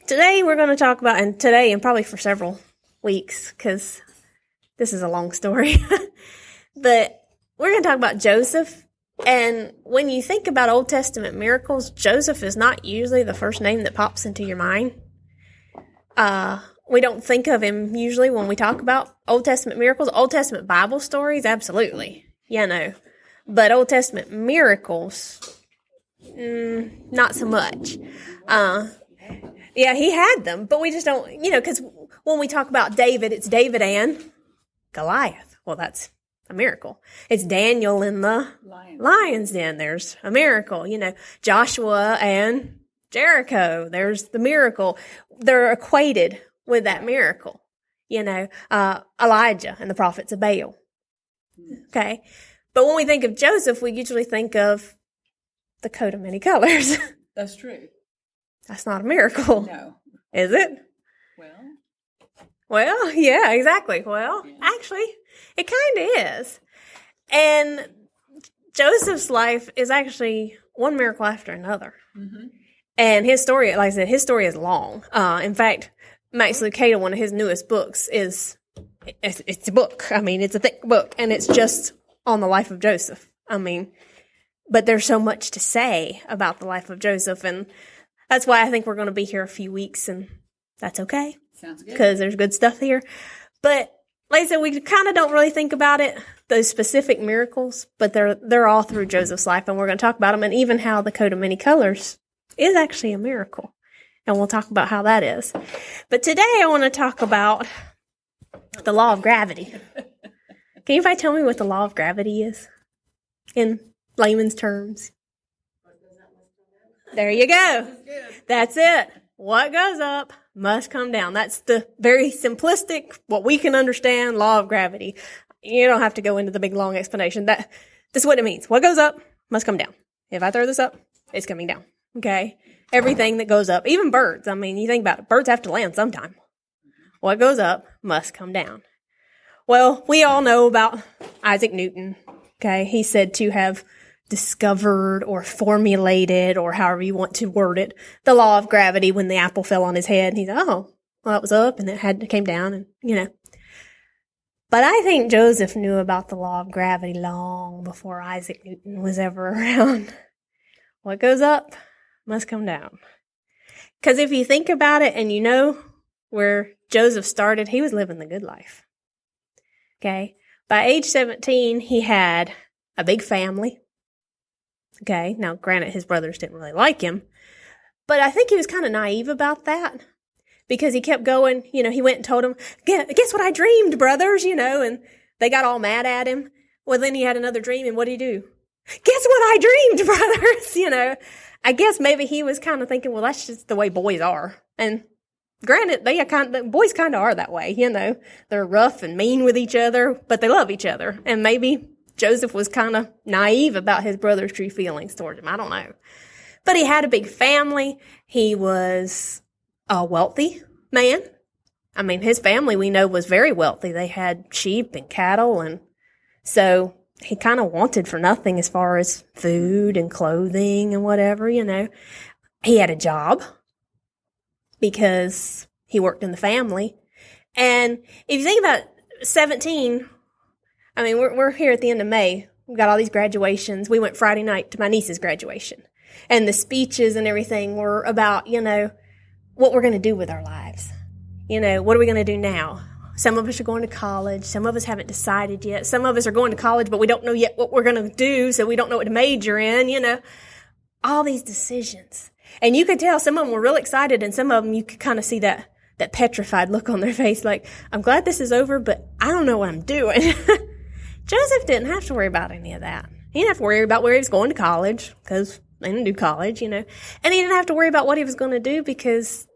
Today we're going to talk about, and today and probably for several weeks, because this is a long story, but we're going to talk about Joseph. And when you think about Old Testament miracles, Joseph is not usually the first name that pops into your mind. We don't think of him usually when we talk about Old Testament miracles. Old Testament Bible stories, absolutely. But Old Testament miracles, not so much. Yeah, he had them, but we just don't, because when we talk about David, it's David and Goliath. Well, that's a miracle. It's Daniel in the lion's den. There's a miracle. Joshua and Jericho. There's the miracle. They're equated with that miracle. Elijah and the prophets of Baal. Okay. But when we think of Joseph, we usually think of the coat of many colors. That's true. That's not a miracle. No. Is it? Well, yeah, exactly. Well, actually, it kind of is. And Joseph's life is actually one miracle after another. Mm-hmm. And his story, like I said, his story is long. In fact, Max Lucado, one of his newest books, it's a book. It's a thick book, and it's just on the life of Joseph. But there's so much to say about the life of Joseph, and that's why I think we're going to be here a few weeks, and that's okay. Sounds good. Because there's good stuff here. But like I said, we kind of don't really think about it, those specific miracles, but they're all through Joseph's life, and we're going to talk about them, and even how the coat of many colors is actually a miracle. And we'll talk about how that is. But today I want to talk about the law of gravity. Can anybody tell me what the law of gravity is in layman's terms? There you go. That's it. What goes up must come down. That's the very simplistic, what we can understand, law of gravity. You don't have to go into the big, long explanation. This is what it means. What goes up must come down. If I throw this up, it's coming down. Okay? Everything that goes up, even birds. You think about it. Birds have to land sometime. What goes up must come down. Well, we all know about Isaac Newton. Okay? He's said to have discovered or formulated, or however you want to word it, the law of gravity when the apple fell on his head. And he's, well, it was up and it came down, and But I think Joseph knew about the law of gravity long before Isaac Newton was ever around. What goes up must come down. Because if you think about it, and where Joseph started, he was living the good life. Okay? By age 17, he had a big family. Okay, now granted, his brothers didn't really like him, but I think he was kind of naive about that, because he kept going. He went and told them, guess what I dreamed, brothers, and they got all mad at him. Well, then he had another dream, and what did he do? Guess what I dreamed, brothers, I guess maybe he was kind of thinking, well, that's just the way boys are. And granted, boys kind of are that way, They're rough and mean with each other, but they love each other. And maybe Joseph was kind of naive about his brother's true feelings towards him. I don't know. But he had a big family. He was a wealthy man. His family, we know, was very wealthy. They had sheep and cattle, and so he kind of wanted for nothing as far as food and clothing and whatever, He had a job because he worked in the family. And if you think about 17... we're here at the end of May. We've got all these graduations. We went Friday night to my niece's graduation. And the speeches and everything were about, what we're going to do with our lives. What are we going to do now? Some of us are going to college. Some of us haven't decided yet. Some of us are going to college, but we don't know yet what we're going to do, so we don't know what to major in, All these decisions. And you could tell some of them were real excited, and some of them you could kind of see that petrified look on their face, like, I'm glad this is over, but I don't know what I'm doing. Joseph didn't have to worry about any of that. He didn't have to worry about where he was going to college, because they didn't do college, And he didn't have to worry about what he was going to do, because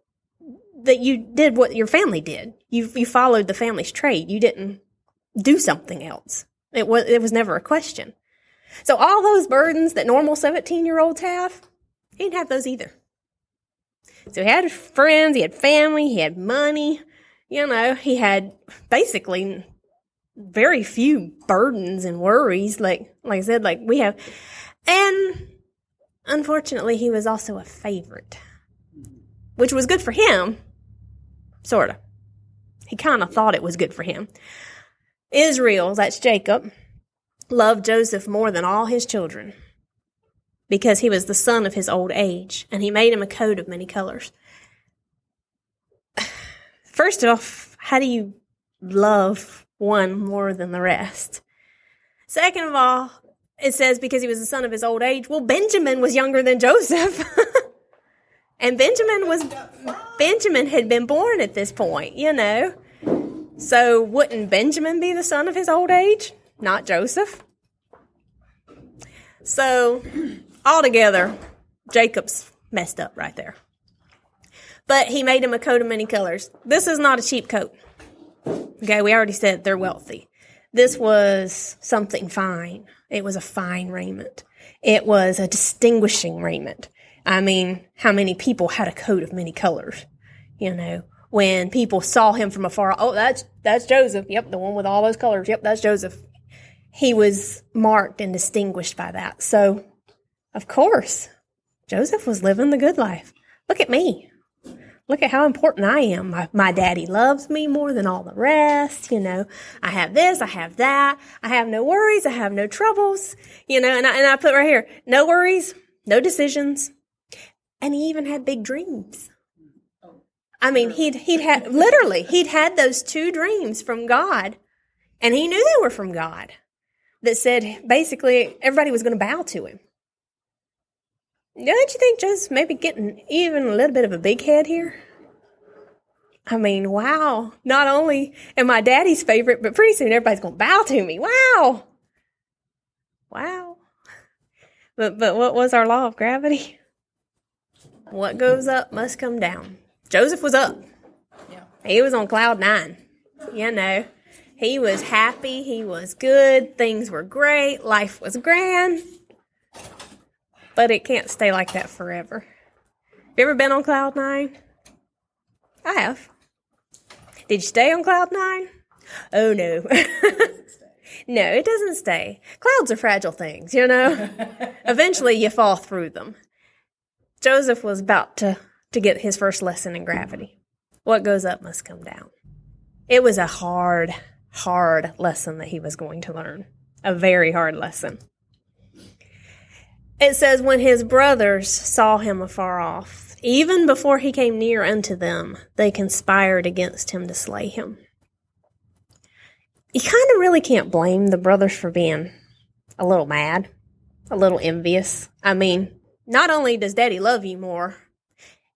that you did what your family did. You followed the family's trade. You didn't do something else. It was never a question. So all those burdens that normal 17-year-olds have, he didn't have those either. So he had friends, he had family, he had money, he had basically very few burdens and worries, like I said, like we have. And unfortunately, he was also a favorite. which was good for him, sort of. He kind of thought it was good for him. Israel, that's Jacob, loved Joseph more than all his children because he was the son of his old age, and he made him a coat of many colors. First off, how do you love one more than the rest? Second of all, it says because he was the son of his old age. Well, Benjamin was younger than Joseph. And Benjamin had been born at this point, you know. So wouldn't Benjamin be the son of his old age? Not Joseph. So altogether, Jacob's messed up right there. But he made him a coat of many colors. This is not a cheap coat. Okay, we already said they're wealthy. This was something fine. It was a fine raiment. It was a distinguishing raiment. I mean, how many people had a coat of many colors? You know, when people saw him from afar, oh, that's Joseph. Yep, the one with all those colors. Yep, that's Joseph. He was marked and distinguished by that. So, of course, Joseph was living the good life. Look at me. Look at how important I am. My daddy loves me more than all the rest. You know, I have this, I have that. I have no worries. I have no troubles. You know, and I put right here, no worries, no decisions. And he even had big dreams. I mean, he'd had those 2 dreams from God, and he knew they were from God, that said basically everybody was going to bow to him. Don't you think Joseph's maybe getting even a little bit of a big head here? I mean, wow. Not only am I daddy's favorite, but pretty soon everybody's going to bow to me. Wow. Wow. But what was our law of gravity? What goes up must come down. Joseph was up. Yeah. He was on cloud 9. You know, he was happy. He was good. Things were great. Life was grand. But it can't stay like that forever. You ever been on cloud 9? I have. Did you stay on cloud 9? Oh, no. No, it doesn't stay. Clouds are fragile things, you know. Eventually you fall through them. Joseph was about to get his first lesson in gravity. What goes up must come down. It was a hard lesson that he was going to learn. A very hard lesson. It says, when his brothers saw him afar off, even before he came near unto them, they conspired against him to slay him. You kind of really can't blame the brothers for being a little mad, a little envious. I mean, not only does Daddy love you more,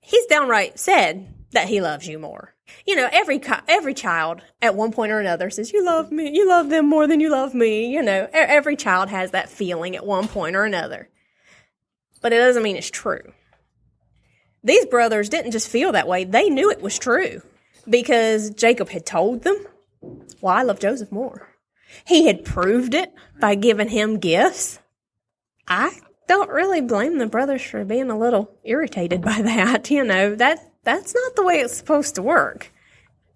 he's downright said that he loves you more. You know, every child at one point or another says, you love me, you love them more than you love me. You know, every child has that feeling at one point or another. But it doesn't mean it's true. These brothers didn't just feel that way. They knew it was true because Jacob had told them, well, I love Joseph more. He had proved it by giving him gifts. I don't really blame the brothers for being a little irritated by that. You know, that's not the way it's supposed to work.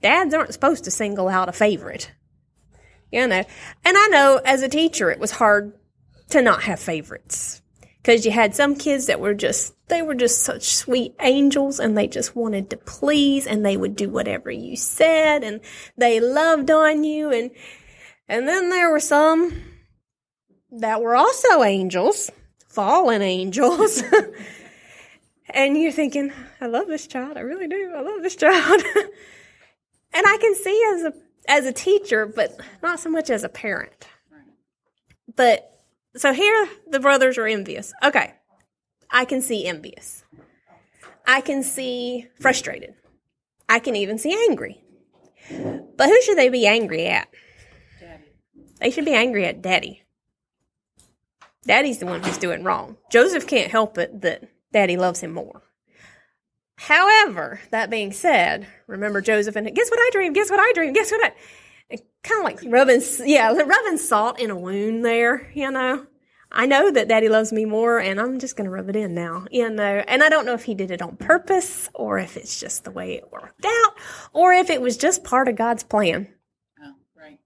Dads aren't supposed to single out a favorite. You know, and I know as a teacher it was hard to not have favorites. Because you had some kids that were just such sweet angels, and they just wanted to please, and they would do whatever you said, and they loved on you, and then there were some that were also angels, fallen angels, and you're thinking, I love this child, I really do, I love this child, and I can see as a teacher, but not so much as a parent, but. So here, the brothers are envious. Okay, I can see envious. I can see frustrated. I can even see angry. But who should they be angry at? Daddy. They should be angry at Daddy. Daddy's the one who's doing wrong. Joseph can't help it that Daddy loves him more. However, that being said, remember Joseph and guess what I dreamed? Guess what I dreamed? Guess what I... Kind of like rubbing salt in a wound there, you know. I know that Daddy loves me more, and I'm just going to rub it in now, you know. And I don't know if he did it on purpose, or if it's just the way it worked out, or if it was just part of God's plan. Oh, right.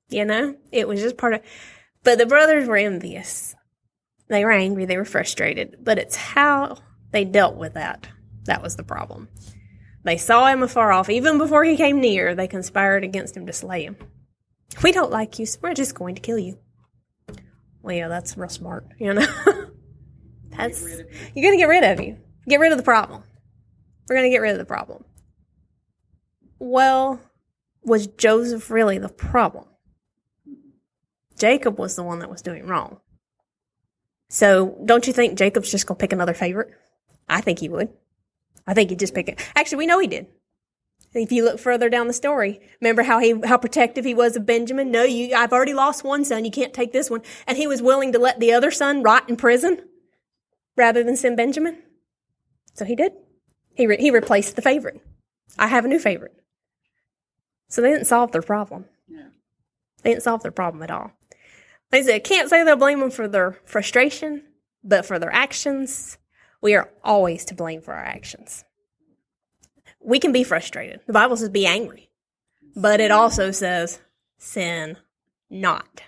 You know, it was just part of... But the brothers were envious. They were angry, they were frustrated, but it's how they dealt with that. That was the problem. They saw him afar off. Even before he came near, they conspired against him to slay him. We don't like you, so we're just going to kill you. Well, yeah, that's real smart, you know? You're going to get rid of you. Get rid of the problem. We're going to get rid of the problem. Well, was Joseph really the problem? Jacob was the one that was doing wrong. So, don't you think Jacob's just going to pick another favorite? I think he would. I think he'd just pick it. Actually, we know he did. If you look further down the story, remember how protective he was of Benjamin? No, I've already lost one son. You can't take this one. And he was willing to let the other son rot in prison rather than send Benjamin. So he did. He replaced the favorite. I have a new favorite. So they didn't solve their problem. Yeah. They didn't solve their problem at all. They said, can't say they'll blame them for their frustration, but for their actions, we are always to blame for our actions. We can be frustrated. The Bible says be angry, but it also says sin not.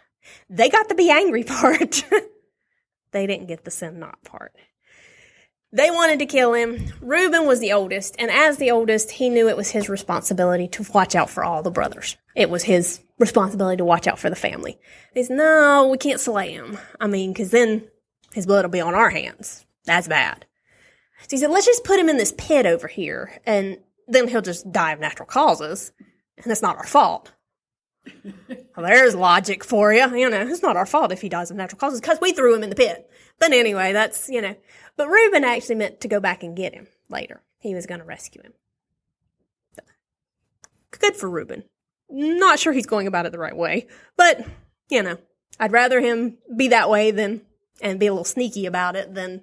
They got the be angry part. They didn't get the sin not part. They wanted to kill him. Reuben was the oldest, and as the oldest, he knew it was his responsibility to watch out for all the brothers. It was his responsibility to watch out for the family. He said, no, we can't slay him. I mean, because then his blood will be on our hands. That's bad. So he said, let's just put him in this pit over here, and then he'll just die of natural causes, and that's not our fault. Well, there's logic for you. You know, it's not our fault if he dies of natural causes, because we threw him in the pit. But anyway, that's, you know. But Reuben actually meant to go back and get him later. He was going to rescue him. Good for Reuben. Not sure he's going about it the right way. But, you know, I'd rather him be that way and be a little sneaky about it than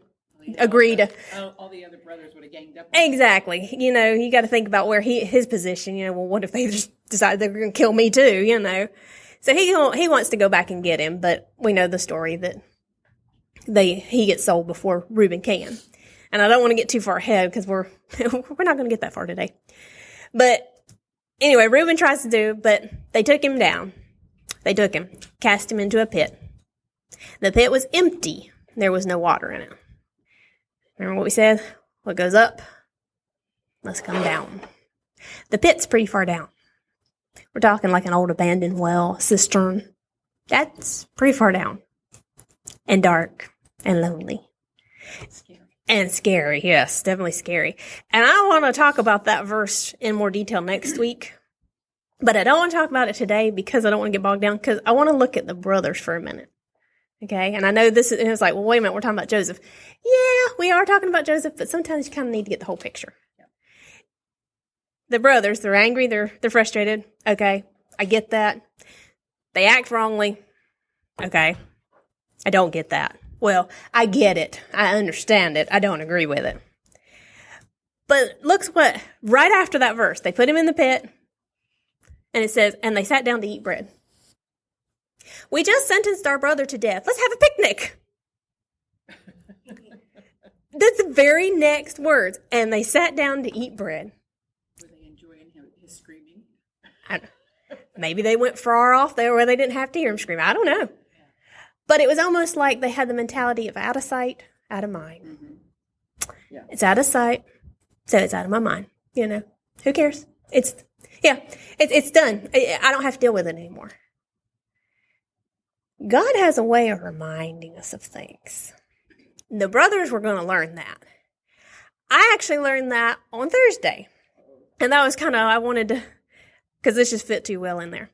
agree to. All the other brothers would have ganged up. Exactly. You know, you got to think about where his position. You know, well, what if they just decide they're going to kill me too? You know, so he wants to go back and get him, but we know the story that he gets sold before Reuben can. And I don't want to get too far ahead because we're not going to get that far today. But anyway, Reuben tries to do, but they took him down. They took him, cast him into a pit. The pit was empty. There was no water in it. Remember what we said? What goes up must come down. The pit's pretty far down. We're talking like an old abandoned well, cistern. That's pretty far down. And dark and lonely. And scary, yes, definitely scary. And I want to talk about that verse in more detail next week. But I don't want to talk about it today because I don't want to get bogged down, because I want to look at the brothers for a minute. Okay, and I know it's like, well, wait a minute, we're talking about Joseph. Yeah, we are talking about Joseph, but sometimes you kind of need to get the whole picture. Yeah. The brothers, they're angry, they're frustrated. Okay, I get that. They act wrongly. Okay, I don't get that. Well, I get it. I understand it. I don't agree with it. But look what, right after that verse, they put him in the pit, and it says, and they sat down to eat bread. We just sentenced our brother to death. Let's have a picnic. That's the very next words. And they sat down to eat bread. Were they enjoying his screaming? Maybe they went far off there where they didn't have to hear him scream. I don't know. But it was almost like they had the mentality of out of sight, out of mind. Mm-hmm. Yeah. It's out of sight, so it's out of my mind. You know, who cares? It's done. I don't have to deal with it anymore. God has a way of reminding us of things. The brothers were going to learn that. I actually learned that on Thursday. And that was kind of, I wanted to, because this just fit too well in there.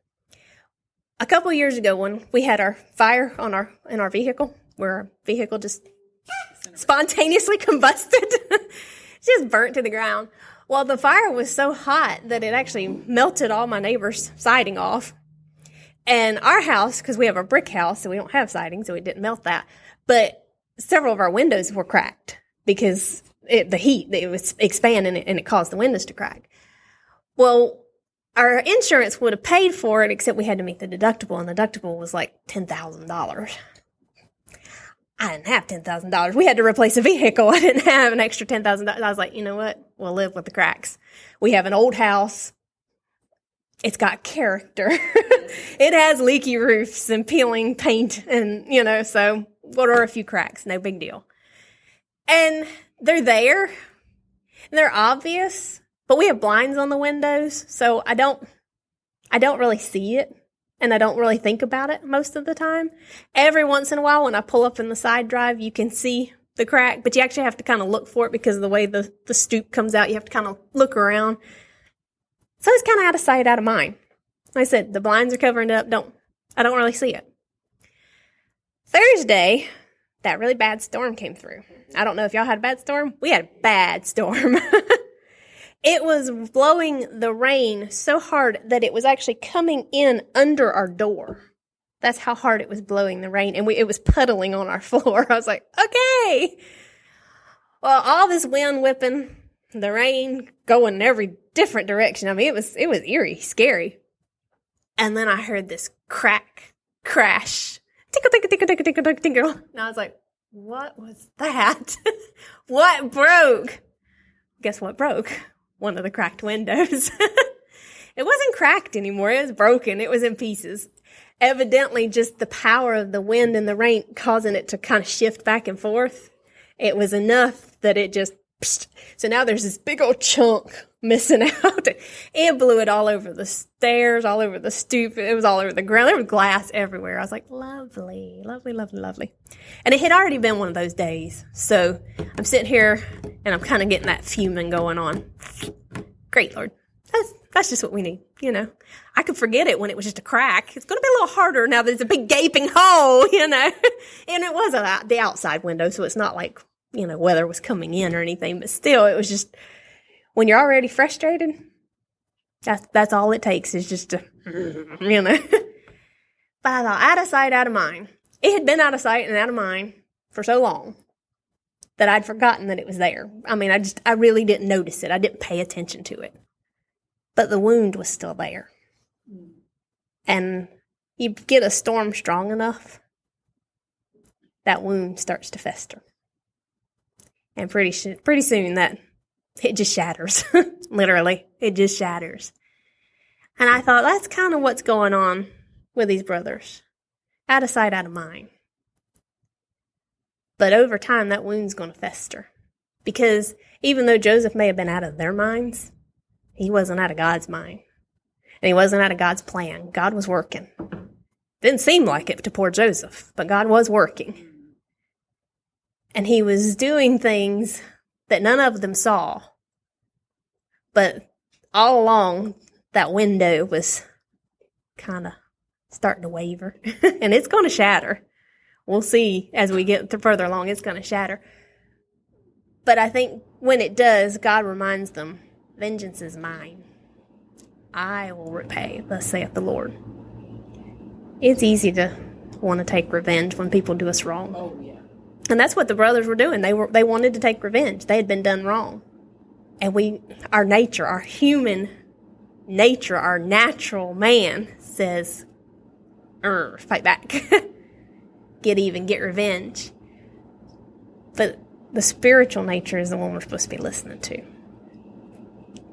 A couple of years ago when we had our fire in our vehicle, where our vehicle just spontaneously combusted, just burnt to the ground. Well, the fire was so hot that it actually melted all my neighbor's siding off. And our house, because we have a brick house, so we don't have siding, so it didn't melt that. But several of our windows were cracked because the heat, it was expanding and it caused the windows to crack. Well, our insurance would have paid for it, except we had to meet the deductible, and the deductible was like $10,000. I didn't have $10,000. We had to replace a vehicle. I didn't have an extra $10,000. I was like, you know what? We'll live with the cracks. We have an old house. It's got character. It has leaky roofs and peeling paint and, you know, so what are a few cracks? No big deal. And they're there. And they're obvious. But we have blinds on the windows, so I don't really see it, and I don't really think about it most of the time. Every once in a while, when I pull up in the side drive, you can see the crack, but you actually have to kind of look for it because of the way the stoop comes out. You have to kind of look around. So it's kind of out of sight, out of mind. Like I said, the blinds are covering it up. I don't really see it. Thursday, that really bad storm came through. I don't know if y'all had a bad storm. We had a bad storm. It was blowing the rain so hard that it was actually coming in under our door. That's how hard it was blowing the rain. And it was puddling on our floor. I was like, okay. Well, all this wind whipping, the rain going in every different direction. I mean, it was eerie, scary. And then I heard this crash. Tinkle, tinkle, tinkle, tinkle, tinkle, tinkle, tinkle. And I was like, what was that? What broke? Guess what broke? One of the cracked windows. It wasn't cracked anymore. It was broken. It was in pieces. Evidently, just the power of the wind and the rain causing it to kind of shift back and forth. It was enough that it just, psst. So now there's this big old chunk missing out. It blew it all over the stairs, all over the stoop. It was all over the ground. There was glass everywhere. I was like, lovely, lovely, lovely, lovely. And it had already been one of those days. So I'm sitting here and I'm kind of getting that fuming going on. Great, Lord. That's just what we need, you know. I could forget it when it was just a crack. It's going to be a little harder now that it's a big gaping hole, you know. And it was the outside window, so it's not like, you know, weather was coming in or anything. But still, it was just, when you're already frustrated, that's all it takes is just to, you know. But I thought, out of sight, out of mind. It had been out of sight and out of mind for so long that I'd forgotten that it was there. I mean, I really didn't notice it. I didn't pay attention to it. But the wound was still there. And you get a storm strong enough, that wound starts to fester. And pretty soon that it just shatters. Literally, it just shatters. And I thought, that's kind of what's going on with these brothers. Out of sight, out of mind. But over time, that wound's going to fester. Because even though Joseph may have been out of their minds, he wasn't out of God's mind. And he wasn't out of God's plan. God was working. Didn't seem like it to poor Joseph, but God was working. And he was doing things that none of them saw. But all along, that window was kind of starting to waver. And it's going to shatter. We'll see as we get further along, it's going to shatter. But I think when it does, God reminds them, vengeance is mine. I will repay, thus saith the Lord. It's easy to want to take revenge when people do us wrong. Oh, yeah. And that's what the brothers were doing. They wanted to take revenge. They had been done wrong. And our nature, our human nature, our natural man says, fight back. Get even, get revenge. But the spiritual nature is the one we're supposed to be listening to.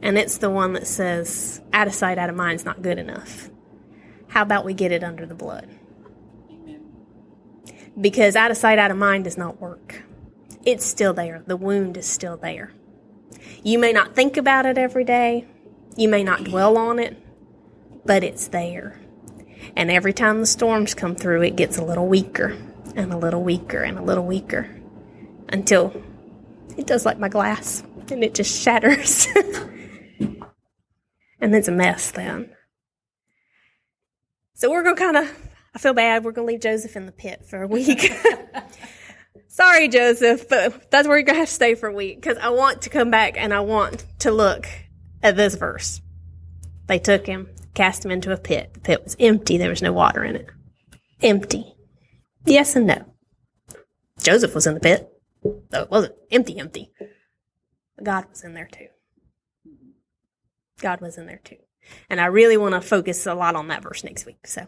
And it's the one that says, out of sight, out of mind is not good enough. How about we get it under the blood? Amen. Because out of sight, out of mind does not work. It's still there. The wound is still there. You may not think about it every day. You may not dwell on it. But it's there. And every time the storms come through, it gets a little weaker and a little weaker and a little weaker until it does like my glass and it just shatters. And it's a mess then. So we're going to I feel bad. We're going to leave Joseph in the pit for a week. Sorry, Joseph, but that's where you're going to have to stay for a week because I want to come back and I want to look at this verse. They took him, cast him into a pit. The pit was empty. There was no water in it. Empty. Yes and no. Joseph was in the pit. So it wasn't empty. God was in there too. God was in there too. And I really want to focus a lot on that verse next week. So